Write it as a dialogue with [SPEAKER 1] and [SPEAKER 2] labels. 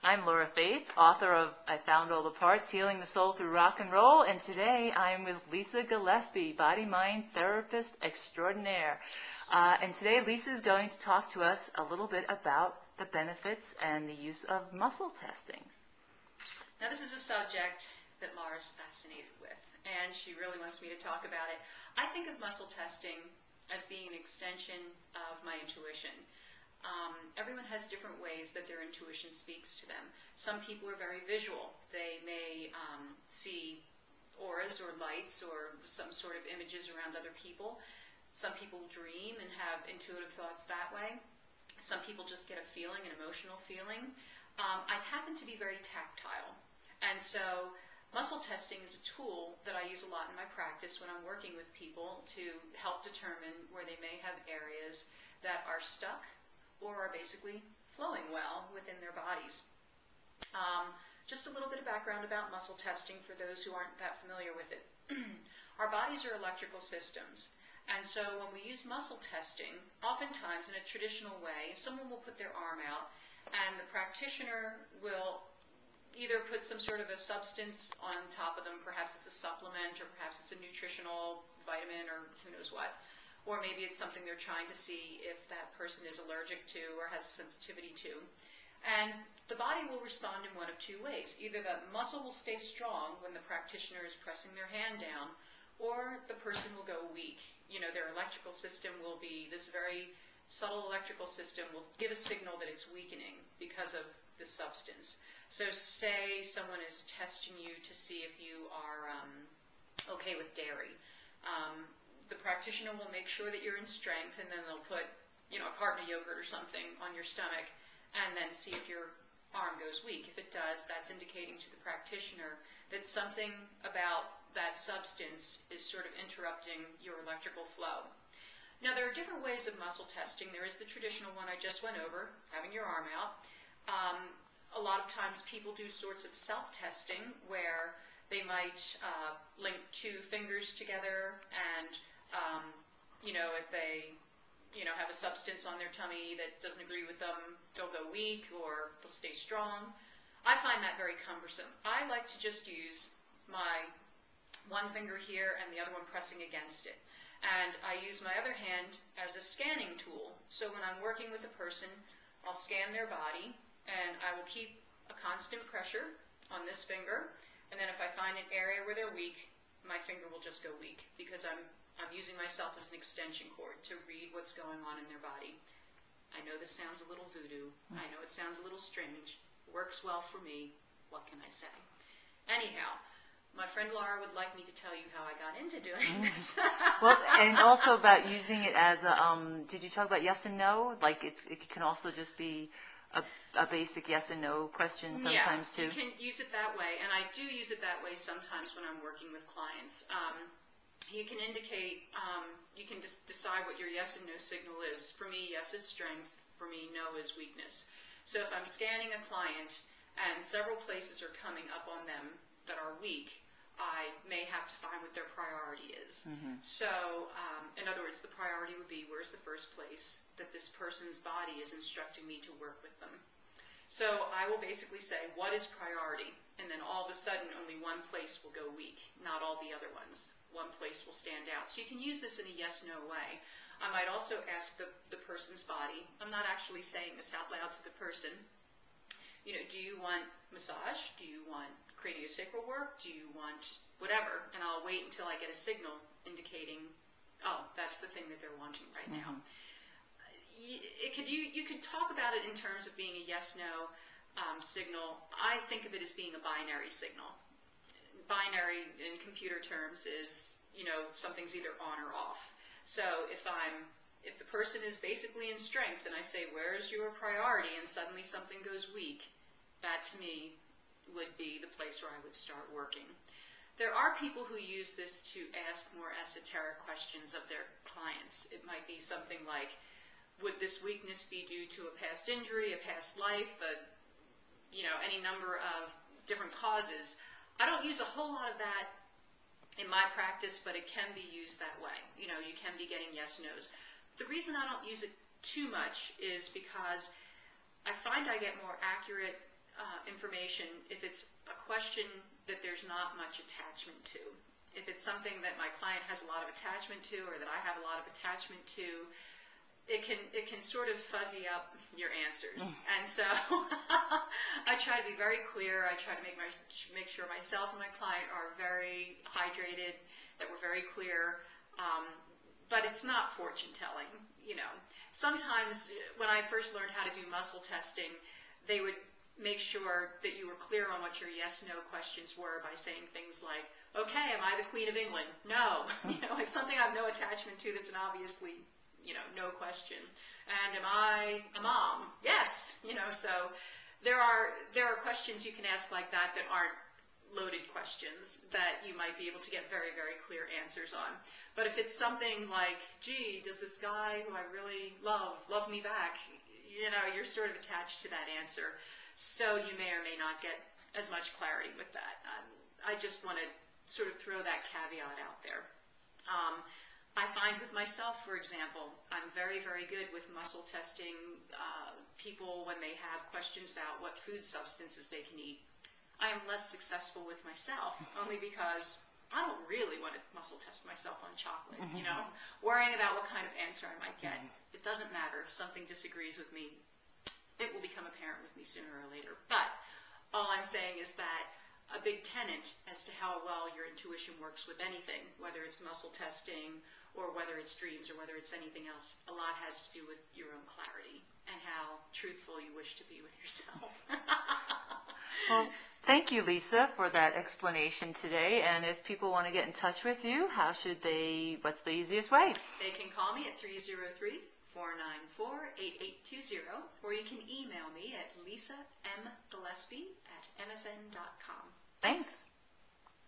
[SPEAKER 1] I'm Laura Faith, author of I Found All the Parts, Healing the Soul Through Rock and Roll, and today I'm with Lisa Gillespie, body-mind therapist extraordinaire. And today Lisa is going to talk to us a little bit about the benefits and the use of muscle testing.
[SPEAKER 2] Now this is a subject that Laura's fascinated with, and she really wants me to talk about it. I think of muscle testing as being an extension of my intuition. Everyone has different ways that their intuition speaks to them. Some people are very visual. They may see auras or lights or some sort of images around other people. Some people dream and have intuitive thoughts that way. Some people just get a feeling, an emotional feeling. I happen to be very tactile. And so muscle testing is a tool that I use a lot in my practice when I'm working with people to help determine where they may have areas that are stuck or are basically flowing well within their bodies. Just a little bit of background about muscle testing for those who aren't that familiar with it. Our bodies are electrical systems, and so when we use muscle testing, oftentimes in a traditional way, someone will put their arm out and the practitioner will either put some sort of a substance on top of them, perhaps it's a supplement or perhaps it's a nutritional vitamin or who knows what. Or maybe it's something they're trying to see if that person is allergic to or has sensitivity to. And the body will respond in one of two ways. Either the muscle will stay strong when the practitioner is pressing their hand down, or the person will go weak. You know, their electrical system will be, this very subtle electrical system will give a signal that it's weakening because of the substance. So say someone is testing you to see if you are okay with dairy. The practitioner will make sure that you're in strength, and then they'll put, you know, a carton of yogurt or something on your stomach, and then see if your arm goes weak. If it does, that's indicating to the practitioner that something about that substance is sort of interrupting your electrical flow. Now, there are different ways of muscle testing. There is the traditional one I just went over, having your arm out. A lot of times people do sorts of self-testing where they might link two fingers together and you know, if they, you know, have a substance on their tummy that doesn't agree with them, they'll go weak or they'll stay strong. I find that very cumbersome. I like to just use my one finger here and the other one pressing against it. And I use my other hand as a scanning tool. So when I'm working with a person, I'll scan their body and I will keep a constant pressure on this finger. And then if I find an area where they're weak, my finger will just go weak because I'm using myself as an extension cord to read what's going on in their body. I know this sounds a little voodoo. I know it sounds a little strange. Works well for me. What can I say? Anyhow, my friend Laura would like me to tell you how I got into doing this.
[SPEAKER 1] Well, and also about using it as a, did you talk about yes and no? Like it can also just be a basic yes and no question sometimes too.
[SPEAKER 2] You can use it that way, and I do use it that way sometimes when I'm working with clients. You can indicate, you can just decide what your yes and no signal is. For me, yes is strength. For me, no is weakness. So if I'm scanning a client and several places are coming up on them that are weak, I may have to find what their priority is. So, in other words, the priority would be where's the first place that this person's body is instructing me to work with them. So I will basically say, what is priority? And then all of a sudden, only one place will go weak, not all the other ones. One place will stand out. So you can use this in a yes-no way. I might also ask the person's body. I'm not actually saying this out loud to the person. You know, do you want massage? Do you want craniosacral work? Do you want whatever? And I'll wait until I get a signal indicating, oh, that's the thing that they're wanting right now. You could talk about it in terms of being a yes-no signal. I think of it as being a binary signal. Binary in computer terms is, you know, something's either on or off. So if the person is basically in strength and I say, where's your priority, and suddenly something goes weak, that to me would be the place where I would start working. There are people who use this to ask more esoteric questions of their clients. It might be something like, would this weakness be due to a past injury, a past life, you know, any number of different causes? I don't use a whole lot of that in my practice, but it can be used that way. You know, you can be getting yes-nos. The reason I don't use it too much is because I find I get more accurate information if it's a question that there's not much attachment to. If it's something that my client has a lot of attachment to or that I have a lot of attachment to, it can sort of fuzzy up your answers. And so I try to be very clear. I try to make sure myself and my client are very hydrated, that we're very clear. But it's not fortune telling, you know. Sometimes when I first learned how to do muscle testing, they would make sure that you were clear on what your yes/no questions were by saying things like, okay, am I the Queen of England? No. You know, it's something I have no attachment to that's an obviously, you know, no question. And am I a mom? Yes. You know, so there are questions you can ask like that that aren't loaded questions that you might be able to get very, very clear answers on. But if it's something like, gee, does this guy who I really love me back? You know, you're sort of attached to that answer. So you may or may not get as much clarity with that. I just want to sort of throw that caveat out there. I find with myself, for example, I'm very, very good with muscle testing people when they have questions about what food substances they can eat. I am less successful with myself, only because I don't really want to muscle test myself on chocolate, you know, worrying about what kind of answer I might get. It doesn't matter if something disagrees with me. It will become apparent with me sooner or later. But all I'm saying is that a big tenet as to how well your intuition works with anything, whether it's muscle testing or whether it's dreams or whether it's anything else, a lot has to do with your own clarity and how truthful you wish to be with yourself.
[SPEAKER 1] Well, thank you, Lisa, for that explanation today. And if people want to get in touch with you, what's the easiest way?
[SPEAKER 2] They can call me at 303-494-8820, or you can email me at lisamgillespie@msn.com.
[SPEAKER 1] Thanks.